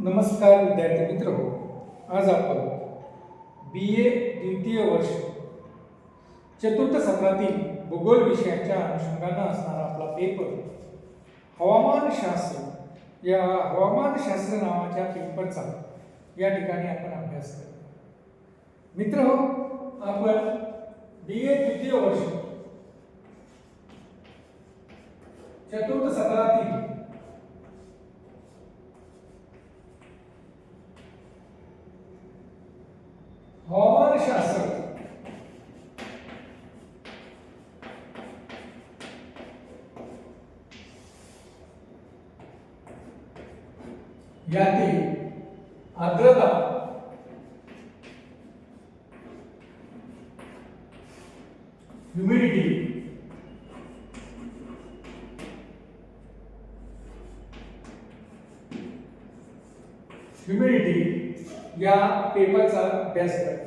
नमस्कार विद्यार्थी मित्र हो. आज आपण BA द्वितीय वर्ष चतुर्थ सत्रातील भूगोल विषयाच्या अनुषंगाने असणारा आपला पेपर हवामानशास्त्र या हवामानशास्त्र नावाच्या पेपरचा या ठिकाणी आपण अभ्यास करतो. मित्र हो, आपण BA द्वितीय वर्ष चतुर्थ सत्रातील हवामानशास्त्र यातील आर्द्रता, ह्युमिडिटी या पेपरचा अभ्यास करतात.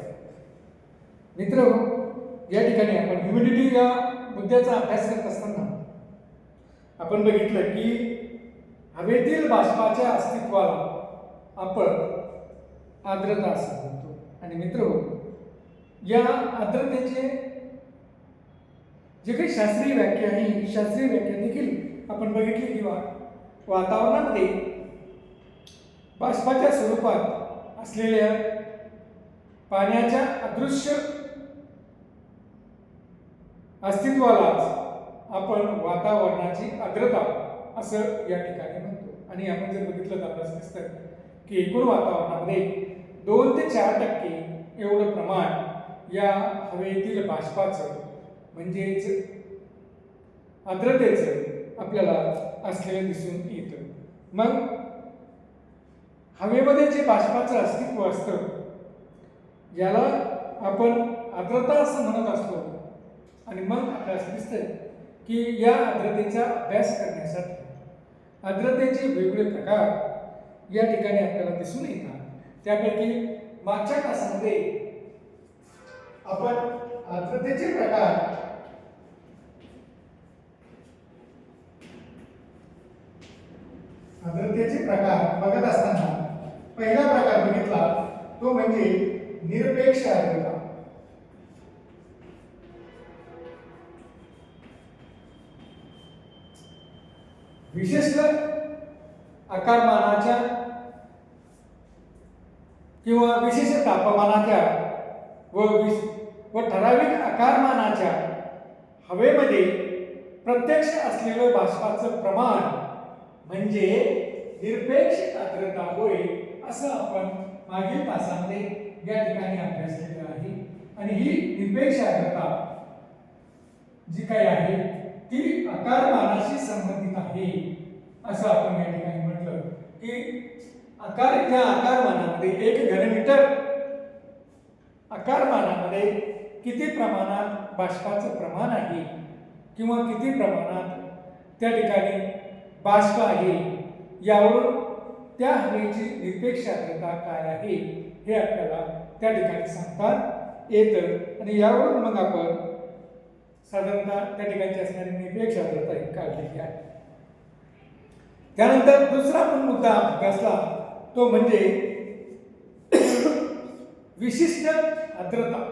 मित्र हो, या ठिकाणी आपण ह्युमिडिटी या मुद्द्याचा अभ्यास करत असताना आपण बघितलं की हवेतील बाष्पाच्या अस्तित्वाला आपण आर्द्रता असं म्हणतो. आणि मित्र हो, या आर्द्रतेचे जे काही शास्त्रीय व्याख्या आहे, ही शास्त्रीय व्याख्या देखील आपण बघितली किंवा वातावरणामध्ये बाष्पाच्या स्वरूपात असलेल्या पाण्याच्या अदृश्य अस्तित्वाला आपण वातावरणाची आर्द्रता असं या ठिकाणी म्हणतो. आणि आपण जर बघितलं तर आपल्याला दिसतं की एकूण वातावरणामध्ये 2 ते 4% एवढं प्रमाण या हवेतील बाष्पाचं म्हणजेच आर्द्रतेचं आपल्याला असलेलं दिसून येतं. मग हवेमध्ये जे बाष्पाचं अस्तित्व असतं याला आपण आर्द्रता असं म्हणत असतो. आणि मग आपल्याला दिसतंय की या आर्द्रतेचा अभ्यास करण्यासाठी आर्द्रतेचे वेगवेगळे प्रकार या ठिकाणी आपल्याला दिसून येतात. त्यापैकी मागच्या तासामध्ये आपण आर्द्रतेचे प्रकार बघत असताना पहिला प्रकार बघितला तो म्हणजे निरपेक्ष आर्द्रता. विशिष्ट आकारमानाच्या किंवा विशिष्ट तापमानाच्या व ठराविक आकारमानाच्या हवेमध्ये प्रत्यक्ष असलेलं बाष्पाचं प्रमाण म्हणजे निरपेक्ष आर्द्रता होय, असं आपण मागील तासामध्ये या ठिकाणी अभ्यास केलेला आहे. आणि ही निरपेक्ष आर्द्रता जी काही आहे ती आकारमानाशी संबंधित आहे असं आपण या ठिकाणी म्हटलं की त्या आकारमानामध्ये 1 घनमीटर आकारमानामध्ये किती प्रमाणात बाष्पाचं प्रमाण आहे किंवा किती प्रमाणात त्या ठिकाणी बाष्प आहे यावरून त्या हवेची निरपेक्ष आर्द्रता काय आहे हे आपल्याला त्या ठिकाणी सांगता येतं. आणि यावरून मग आपण साधारणतः त्या ठिकाणची असणारी निरपेक्ष आर्द्रता ही काढलेली आहे. त्यानंतर दुसरा आपण मुद्दा अभ्यासला तो म्हणजे विशिष्ट आर्द्रता.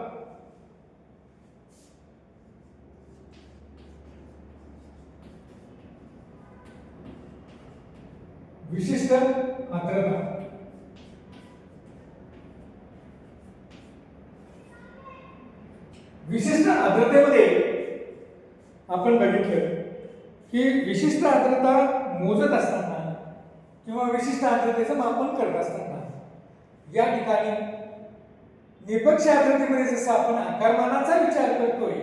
विशिष्ट आर्द्रता विशिष्ट आर्द्रतेमध्ये आपण बघितलं की विशिष्ट आर्द्रता मोजत असताना किंवा विशिष्ट आर्द्रतेचं मापन करत असताना या ठिकाणी निरपेक्ष आर्द्रतेमध्ये जसं आपण आकारमानाचा विचार करतोय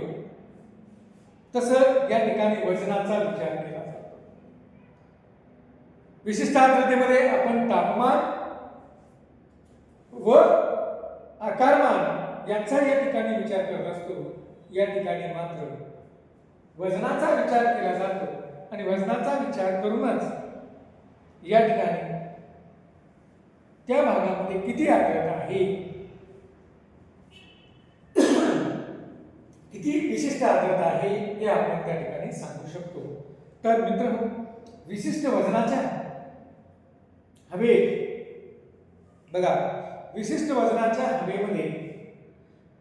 तसं या ठिकाणी वजनाचा विचार केला जातो. विशिष्ट आर्द्रतेमध्ये आपण तापमान व आकारमान यांचा या ठिकाणी विचार करत असतो. या ठिकाणी मात्र वजनाचा विचार केला जातो. आणि वजनाचा विचार करूनच या ठिकाणी त्या भागामध्ये किती आर्द्रता आहे, किती विशिष्ट आर्द्रता आहे हे आपण त्या ठिकाणी सांगू शकतो. तर मित्रांनो, विशिष्ट वजनाच्या हवेत बघा, विशिष्ट वजनाच्या हवेमध्ये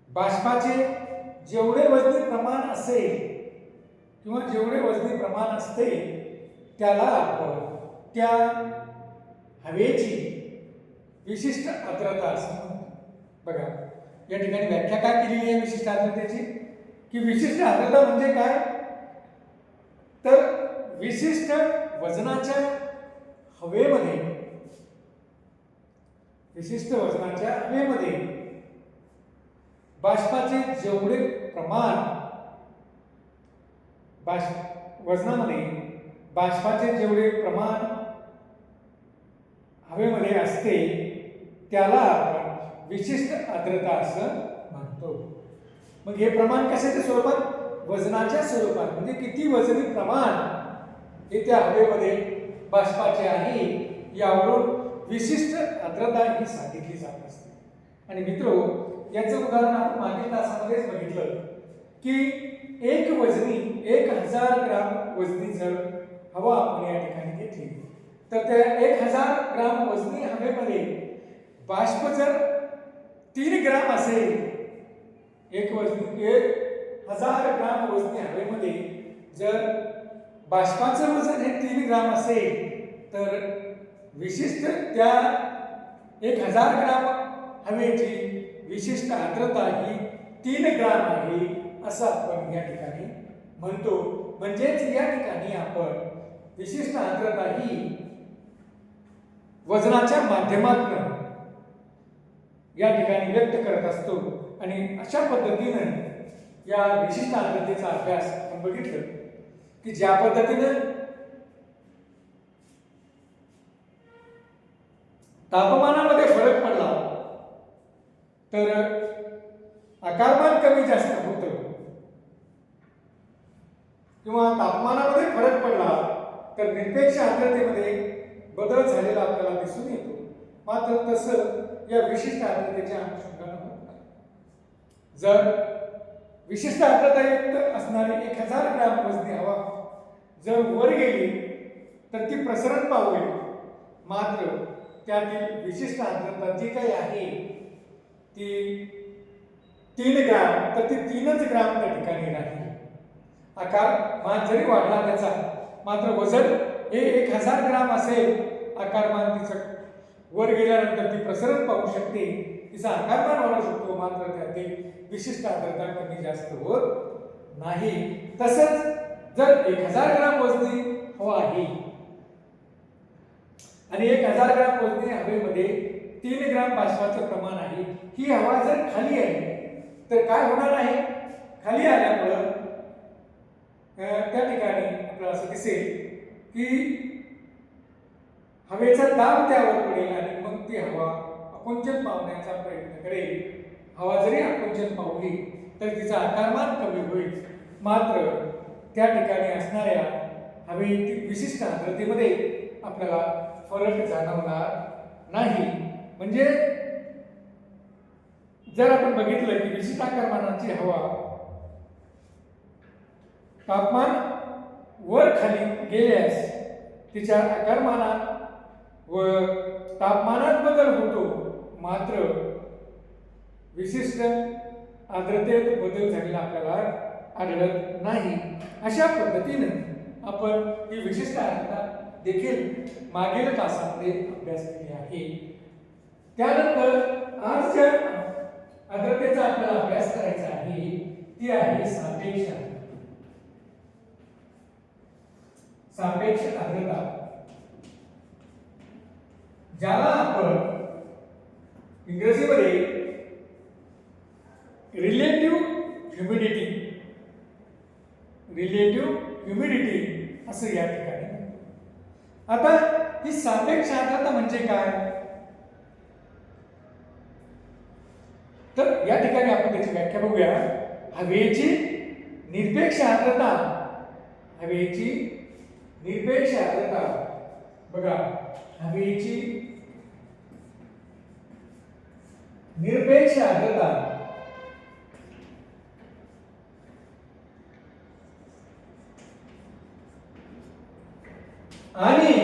बाष्पाचे जेवढे वजनी प्रमाण असेल किंवा जेवढे वजनी प्रमाण असते त्याला आपण त्या हवेची विशिष्ट आर्द्रता असं म्हणतो. बघा, या ठिकाणी व्याख्या काय केलेली आहे विशिष्ट आर्द्रतेची, की विशिष्ट आर्द्रता म्हणजे काय, तर विशिष्ट वजनाच्या हवेमध्ये, विशिष्ट वजनाच्या हवेमध्ये बाष्पाचे जेवढे प्रमाण, वजनामध्ये बाष्पाचे जेवढे प्रमाण हवेमध्ये असते त्याला आपण विशिष्ट आर्द्रता असं म्हणतो. मग हे प्रमाण कशाच्या स्वरूपात, वजनाच्या स्वरूपात, म्हणजे किती वजनी प्रमाण हे त्या हवेमध्ये बाष्पाचे आहे यावरून विशिष्ट आर्द्रता ही सांगितली जात असते. आणि मित्रो, याचं उदाहरण आपण मागील तासामध्येच बघितलं की एक वजनी 1000 ग्राम वजनी जर हवा आपण या ठिकाणी घेतली तर त्या 1000 ग्राम वजनी हवेमध्ये बाष्प जर 3 ग्राम असेल, एक वजनी 1000 ग्राम वजनी हवेमध्ये जर बाष्पाचं वजन हे 3 ग्राम असेल तर विशिष्ट त्या 1000 ग्राम हवेची विशिष्ट आर्द्रता ही 3 ग्राम आहे असं आपण या ठिकाणी म्हणतो. म्हणजेच या ठिकाणी आपण विशिष्ट आर्द्रता ही वजनाच्या माध्यमातून या ठिकाणी व्यक्त करत असतो. आणि अशा पद्धतीने या विशिष्ट आर्द्रतेचा अभ्यास आपण बघितलं की ज्या पद्धतीने तापमानामध्ये फरक पडला तर आकारमान कमी जास्त होतं, किंवा तापमानामध्ये फरक पडला तर निरपेक्ष आर्द्रतेमध्ये बदल झालेला आपल्याला दिसून येतो. मात्र तसं या विशिष्ट आर्द्रतेच्या अनुषंगाने होत नाही. जर विशिष्ट आर्द्रतायुक्त असणारी 1000 ग्राम वजनी हवा जर वर गेली तर ती प्रसरण पावेल, मात्र त्यातील विशिष्ट आर्द्रता जी काही आहे ती 3 ग्राम, तर ती 3च ग्राम त्या ठिकाणी राहील. आकारमान जरी वाढला त्याचा, मात्र वजन हे 1000 ग्राम असेल, आकारमान तिचं वर गेल्यानंतर ती प्रसरण पाहू शकते, तिचा आकारमान वाढू शकतो, मात्र त्यातील विशिष्ट आर्द्रता कमी जास्त होत नाही. तसंच जर 1000 ग्राम वजनी हवा आहे आणि 1000 ग्राम वजनी हवेमध्ये 3 ग्राम बाष्पाचं प्रमाण आहे, ही हवा जर खाली आहे तर काय होणार आहे, खाली आल्यामुळं त्या ठिकाणी आपल्याला असं दिसेल की हवेचा दाब त्यावर पडेल आणि मग ती हवा आकुंचन पावण्याचा प्रयत्न करेल. हवा जरी आकुंचन पावली तर तिचा आकारमान कमी होईल, मात्र त्या ठिकाणी असणाऱ्या हवेतील विशिष्ट आर्द्रतेमध्ये आपल्याला फरक जाणवणार नाही. म्हणजे जर आपण बघितलं की विशिष्ट आकारमानाची हवा तापमान वर खाली गेल्यास तिच्या आकारमानात व तापमानात बदल होतो, मात्र विशिष्ट आर्द्रतेत बदल झालेला आपल्याला आढळत नाही. अशा पद्धतीने आपण ही विशिष्ट आर्द्रता देखील मागील तासामध्ये अभ्यास केले आहे. त्यानंतर आज ज्या आर्द्रतेचा आपल्याला अभ्यास करायचा आहे ती आहे सापेक्ष आर्द्रता. सापेक्ष आर्द्रता ज्याला आपण इंग्रजीमध्ये रिलेटिव्ह ह्युमिडिटी असं या ठिकाणी म्हणतो. आता ही सापेक्ष आर्द्रता म्हणजे काय, तर या ठिकाणी आपण त्याची व्याख्या बघूया. हवेची निरपेक्ष आर्द्रता, हवेची निरपेक्ष आर्द्रता, बघा हवेची निरपेक्ष आर्द्रता आणि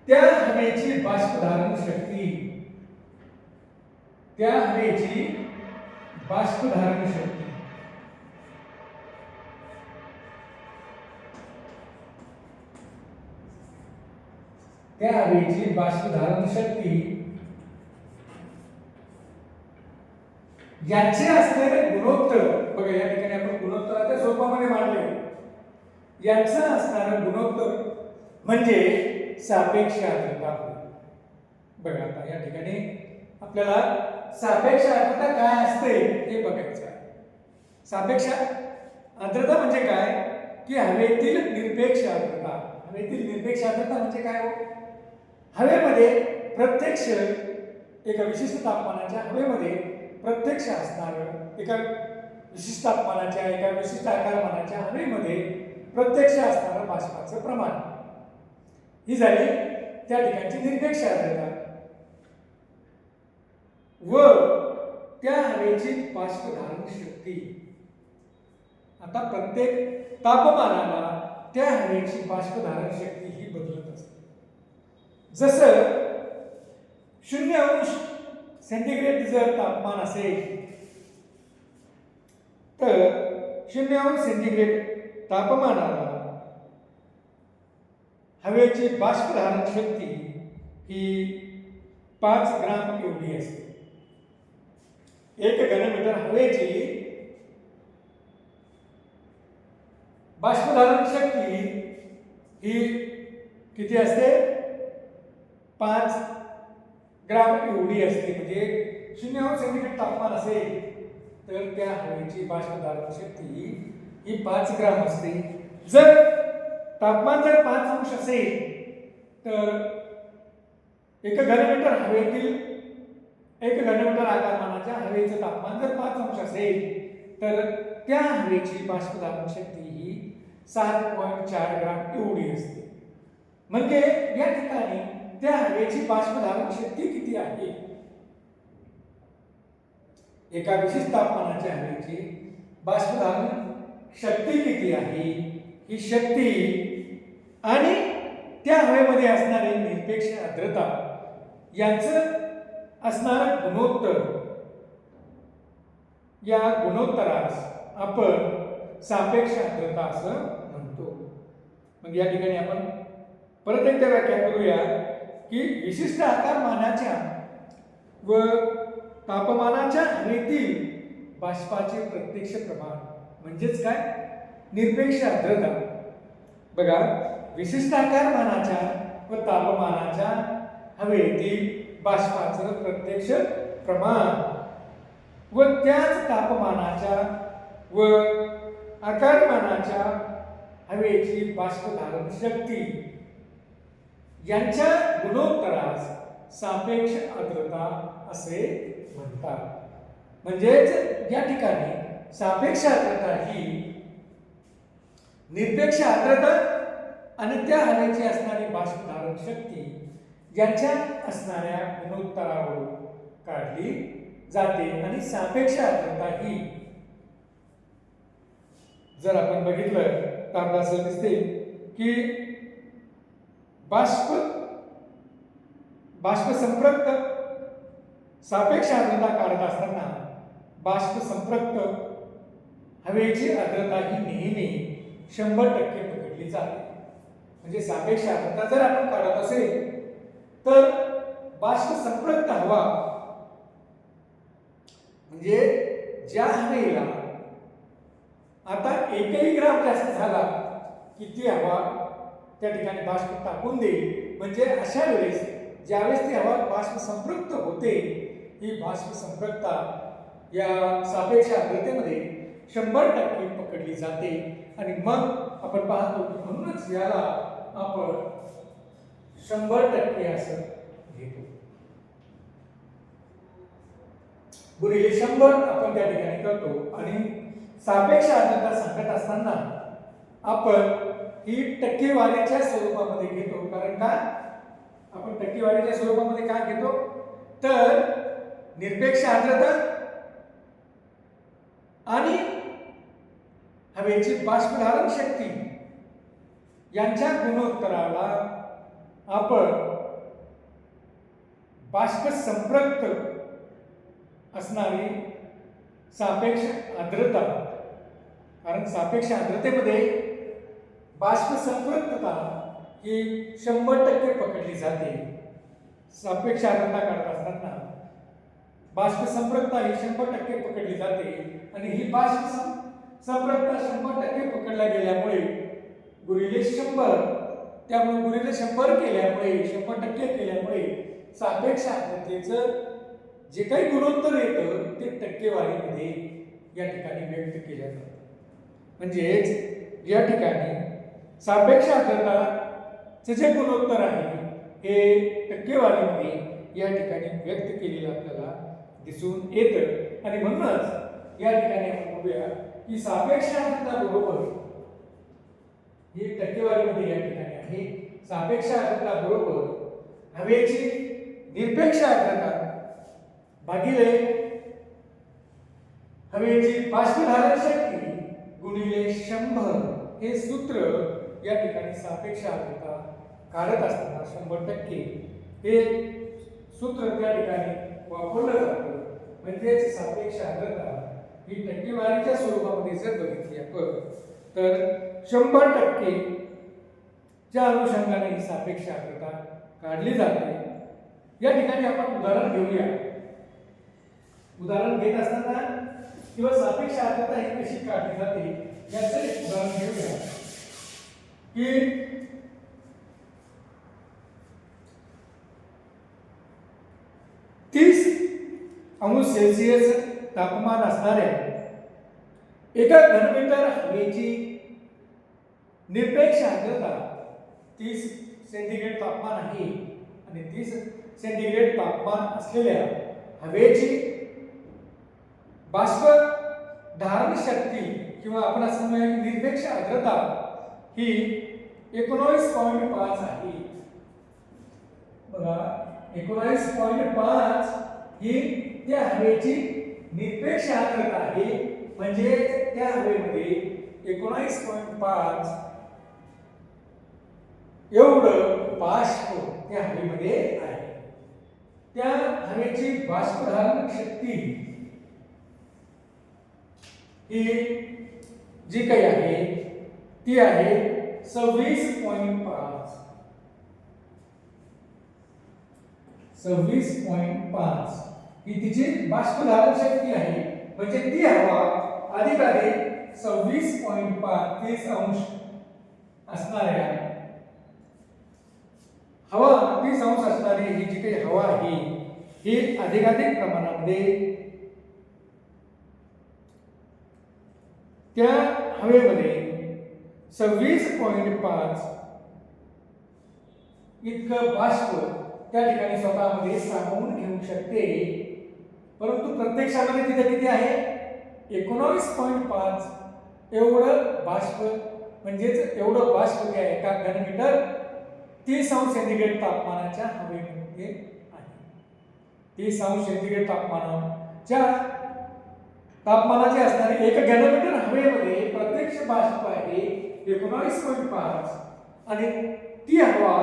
त्या हवेची बाष्पधारण शक्ती, त्या हवेची बाष्पधारण शक्ती त्या हवेची बाष्पधारण शक्ती याचे असलेले गुणोत्तर, बघा या ठिकाणी आपण गुणोत्तराच्या स्वरूपामध्ये मांडले, याचं असणारं गुणोत्तर म्हणजे सापेक्ष आर्द्रता होय. बघा आता या ठिकाणी आपल्याला सापेक्ष आर्द्रता काय असते हे बघायचं आहे. सापेक्ष आर्द्रता म्हणजे काय की हवेतील निरपेक्ष आर्द्रता. हवेतील निरपेक्ष आर्द्रता म्हणजे काय हो? हवेमध्ये प्रत्यक्ष एका विशिष्ट तापमानाच्या हवेमध्ये प्रत्यक्ष असणारं एका विशिष्ट तापमानाच्या एका विशिष्ट आकारमानाच्या हवेमध्ये प्रत्यक्ष असणारं बाष्पाचं प्रमाण, ही झाली त्या ठिकाणची निरपेक्ष आर्द्रता. व त्या हवेची बाष्पधारण शक्ती. आता प्रत्येक तापमानाला त्या हवेची बाष्पधारण शक्ती ही बदलत असते. जसं 0° सेंटीग्रेड जर तापमान असेल तर 0° सेंटीग्रेड तापमानाला हवेची बाष्पधारण शक्ती ही 5 ग्राम एवढी असते. 1 घनमीटर हवेची बाष्पधारण शक्ती ही किती असते? 5 ग्राम एवढी असते. म्हणजे 0° सेंटीग्रेड तापमान असेल तर त्या हवेची बाष्पधारण शक्ती ही 5 ग्राम असते. जर तापमान जर 5° असेल तर 1 घनमीटर हवेतील 1 घनमीटर आकारमानाच्या हवेचं तापमान जर 5° असेल तर त्या हवेची बाष्पधारण शक्ती ही 7.4 ग्राम एवढी असते. म्हणजे या ठिकाणी त्या हवेची बाष्पधारण शक्ती किती आहे? एका विशिष्ट तापमानाच्या हवेची बाष्पधारण शक्ती किती आहे, ही शक्ती आणि त्या हवेमध्ये असणारी निरपेक्ष आर्द्रता यांचं असणारं गुणोत्तर, या गुणोत्तरास आपण सापेक्ष आर्द्रता असं म्हणतो. मग या ठिकाणी आपण परत एकदा व्याख्या करूया की विशिष्ट आकारमानाच्या व तापमानाच्या हवेतील बाष्पाचे प्रत्यक्ष प्रमाण म्हणजेच काय? निरपेक्ष आर्द्रता. बघा, विशिष्ट आकारमानाच्या व तापमानाच्या हवेतील बाष्पाचं प्रत्यक्ष प्रमाण व त्याच तापमानाच्या व आकारमानाच्या हवेची बाष्पधारण शक्ती यांच्या गुणोत्तरास सापेक्ष आर्द्रता असे म्हणतात. म्हणजेच या ठिकाणी सापेक्ष आर्द्रता ही निरपेक्ष आर्द्रता आणि त्या हवेची असणारी बाष्पधारण शक्ती यांच्या असणाऱ्या गुणोत्तरावरून काढली जाते. आणि सापेक्ष आर्द्रता ही जर आपण बघितलं तर आपल्याला असं दिसते की बाष्प संपृक्त सापेक्ष आर्द्रता काढत असताना बाष्प संपृक्त हवेची आर्द्रता ही नेहमी 100% पकडली जाते. म्हणजे सापेक्ष आर्द्रता जर आपण काढत असेल तर बाष्प संपृक्त हवा म्हणजे ज्या हवेला आता 1 ग्राम जास्त झाला की ती हवा त्या ठिकाणी बाष्प टाकून देईल. म्हणजे अशा वेळेस ज्यावेळेस ती हवा बाष्प संपृक्त होते, ही बाष्प संपृक्तता या सापेक्ष आर्द्रतेमध्ये 100% पकडली जाते. आणि मग आपण पाहतो की म्हणूनच याला आपण 100% असं घेतो. गुणिले 100 आपण त्या ठिकाणी करतो. आणि सापेक्ष आर्द्रता सांगत असताना आपण ही टक्केवारीच्या स्वरूपामध्ये घेतो. कारण का आपण टक्केवारीच्या स्वरूपामध्ये काय घेतो तर निरपेक्ष आर्द्रता आणि हवेची बाष्पधारण शक्ती यांच्या गुणोत्तराला आपण बाष्प संपृक्त असणारी सापेक्ष आर्द्रता, कारण सापेक्ष आर्द्रतेमध्ये बाष्प संपृक्तता ही 100% पकडली जाते. सापेक्ष आर्द्रता काढत असताना बाष्प संपृक्तता ही 100% पकडली जाते आणि ही बाष्प संपृक्तता 100% पकडल्या गेल्यामुळे गुणिले 100, त्यामुळे गुणिले 100 केल्यामुळे 100% केल्यामुळे सापेक्ष आर्द्रतेचं जे काही गुणोत्तर येतं ते टक्केवारीमध्ये या ठिकाणी व्यक्त केलं जातं. म्हणजेच या ठिकाणी सापेक्ष आर्द्रताचं जे गुणोत्तर आहे हे टक्केवारीमध्ये या ठिकाणी व्यक्त केलेलं आपल्याला दिसून येतं. आणि म्हणूनच या ठिकाणी आपण बघूया की सापेक्ष आर्द्रता बरोबर ही टक्केवारीमध्ये या ठिकाणी आहे. सापेक्ष आर्द्रता बरोबर हवेची निरपेक्ष आर्द्रता भागिले हवेची बाष्पधारण शक्ती गुणिले 100 हे सूत्र या ठिकाणी सापेक्ष आर्द्रता काढत असताना 100% हे सूत्र त्या ठिकाणी वापरलं जातं. म्हणजेच सापेक्ष आर्द्रता ही टक्केवारीच्या स्वरूपामध्ये जर बघितली आपण तर 100% च्या अनुषंगाने ही सापेक्ष आर्द्रता काढली जाते. या ठिकाणी आपण उदाहरण घेऊया. उदाहरण घेत असताना किंवा सापेक्ष आर्द्रता ही कशी काढली जाते याचं एक उदाहरण घेऊया की 30°C तापमान असणाऱ्या एका घनमीटर हवेची निरपेक्ष आर्द्रता 30 सेंटीग्रेड तापमान आहे आणि 30 सेंटीग्रेड तापमान असलेल्या हवेची बाष्प धारण शक्ती किंवा आपण असं म्हणूया की निरपेक्ष आर्द्रता ही 19.5 आहे. बघा 19.5 ही त्या हवेची निरपेक्ष आर्द्रता आहे. म्हणजे त्या हवेमध्ये 19.5 एवढं बाष्प त्या हवेमध्ये आहे. त्या हवेची बाष्पधारण शक्ती ही जी काही आहे ती आहे 26.5. 26.5 ही तिची बाष्पधारण शक्ती आहे. म्हणजे ती हवा अधिक 26.5 30° असणाऱ्या हवा 30° असणारी ही जी काही हवा आहे ही अधिकाधिक प्रमाणामध्ये त्या हवेमध्ये 26.5 इतकं बाष्प त्या ठिकाणी स्वतःमध्ये सामावून घेऊ शकते. परंतु प्रत्यक्षामध्ये तिथे किती आहे 19.5 एवढं बाष्प, म्हणजेच एवढं बाष्प जे आहे एका घनमीटर 30° सेंटीग्रेड तापमानाच्या हवेमध्ये आहे. 30° सेंटीग्रेड तापमानाचे असणारे एक घनमीटर हवेमध्ये प्रत्यक्ष बाष्प आहे 19.5 आणि ती हवा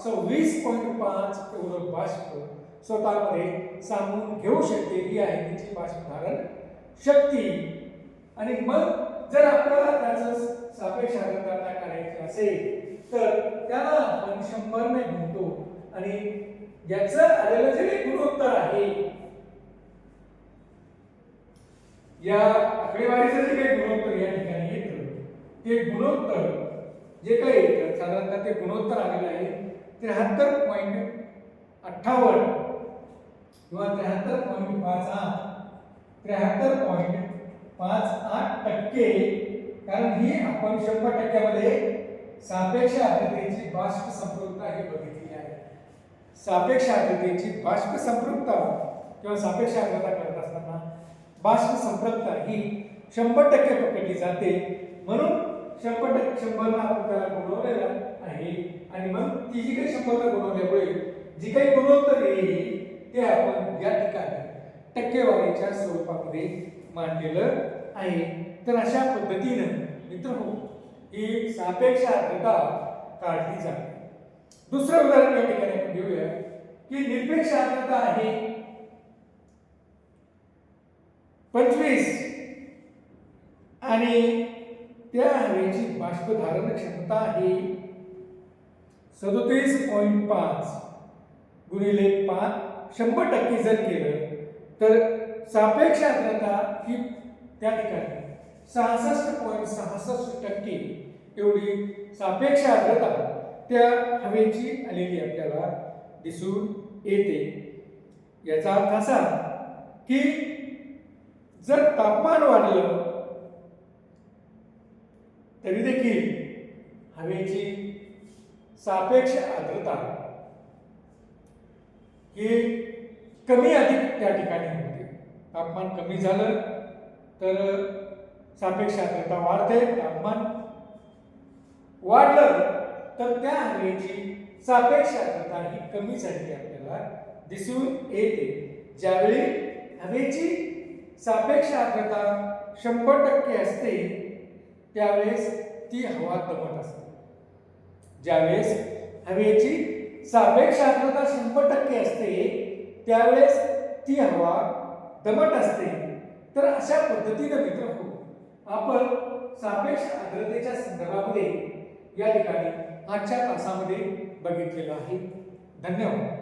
26.5 एवढं बाष्प स्वतःमध्ये सामावून घेऊ शकते. ही आहे तिची बाष्पधारण शक्ती. आणि मग जर आपल्याला त्याचं सापेक्ष आर्द्रता काढायची असेल तर त्याला आपण 100 ने गुणतो आणि याचं आलेलं जे गुणोत्तर आहे या आकडेवारीचं जे काही गुणोत्तर या ठिकाणी येतं ते गुणोत्तर जे काही येतं साधारणतः ते गुणोत्तर आलेलं आहे 73.58 किंवा 73.58%, कारण ही आपण 100% सापेक्ष आर्द्रतेची बाष्प संपृक्तता ही बघितली आहे. सापेक्ष आर्द्रतेची बाष्प संपृक्तता किंवा सापेक्ष आर्द्रता करत असताना बाष्प संपृक्तता ही 100% पकडली जाते. म्हणून 100% आपण त्याला गुणवलेलं आहे आणि मग ती जी काही 100 गुणवल्यामुळे जी काही गुणोत्तर येईल ते आपण या ठिकाणी टक्केवारीच्या स्वरूपामध्ये मांडलेलं आहे. तर अशा पद्धतीनं मित्रांनो ही सापेक्ष आर्द्रता काढली जाते. दुसरं उदाहरण या ठिकाणी आपण घेऊया की निरपेक्ष आर्द्रता आहे 25 आणि त्या हवेची बाष्पधारण क्षमता आहे 37.5 गुणिले 100% जर केलं तर सापेक्ष आर्द्रता ही त्या ठिकाणी 66.66% एवढी सापेक्ष आर्द्रता त्या हवेची आलेली आपल्याला दिसून येते। याचा अर्थ असा की जर तापमान वाढलं तरी देखील हवेची सापेक्ष आर्द्रता ही कमी अधिक त्या ठिकाणी होते। तापमान कमी झालं तर सापेक्ष आर्द्रता वाढते, तापमान वाढलं तर त्या हवेची सापेक्ष आर्द्रता ही कमी झालेली आपल्याला दिसून येते। ज्यावेळी हवेची सापेक्ष आर्द्रता 100% असते त्यावेळेस ती हवा दमट असते। ज्यावेळेस हवेची सापेक्ष आर्द्रता 100% असते त्यावेळेस ती हवा दमट असते। तर अशा पद्धतीने मित्रहो आपण सापेक्ष आर्द्रतेच्या संदर्भामध्ये या ठिकाणी आजच्या तासामध्ये बघितलेलं आहे। धन्यवाद।